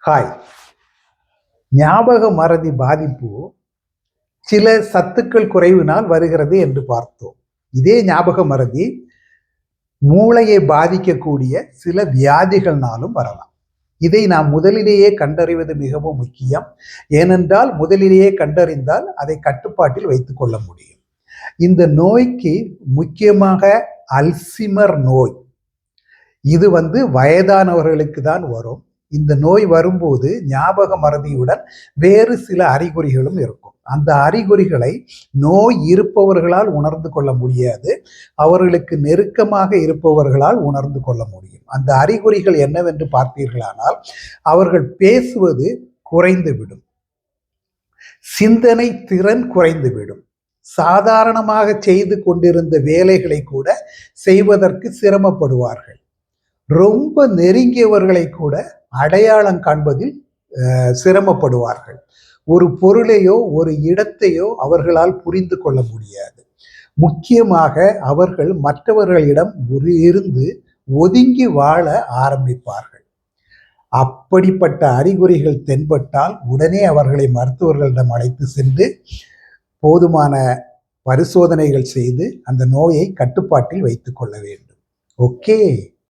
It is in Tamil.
ஹாய். ஞாபக மறதி பாதிப்பு சில சத்துக்கள் குறைவினால் வருகிறது என்று பார்த்தோம். இதே ஞாபக மறதி மூளையை பாதிக்கக்கூடிய சில வியாதிகள்னாலும் வரலாம். இதை நாம் முதலிலேயே கண்டறிவது மிகவும் முக்கியம். ஏனென்றால் முதலிலேயே கண்டறிந்தால் அதை கட்டுப்பாட்டில் வைத்துக் கொள்ள முடியும். இந்த நோய்க்கு முக்கியமாக அல்சிமர் நோய். இது வயதானவர்களுக்கு தான் வரும். இந்த நோய் வரும்போது ஞாபக மறதியுடன் வேறு சில அறிகுறிகளும் இருக்கும். அந்த அறிகுறிகளை நோய் இருப்பவர்களால் உணர்ந்து கொள்ள முடியாது, அவர்களுக்கு நெருக்கமாக இருப்பவர்களால் உணர்ந்து கொள்ள முடியும். அந்த அறிகுறிகள் என்னவென்று பார்த்தீர்களானால், அவர்கள் பேசுவது குறைந்துவிடும், சிந்தனை திறன் குறைந்துவிடும், சாதாரணமாக செய்து கொண்டிருந்த வேலைகளை கூட செய்வதற்கு சிரமப்படுவார்கள், ரொம்ப நெருங்கியவர்களை கூட அடையாளம் காண்பதில் சிரமப்படுவார்கள், ஒரு பொருளையோ ஒரு இடத்தையோ அவர்களால் புரிந்து கொள்ள முடியாது. முக்கியமாக அவர்கள் மற்றவர்களிடம் இருந்து ஒதுங்கி வாழ ஆரம்பிப்பார்கள். அப்படிப்பட்ட அறிகுறிகள் தென்பட்டால் உடனே அவர்களை மருத்துவர்களிடம் அழைத்து சென்று போதுமான பரிசோதனைகள் செய்து அந்த நோயை கட்டுப்பாட்டில் வைத்துக் கொள்ள வேண்டும். ஓகே.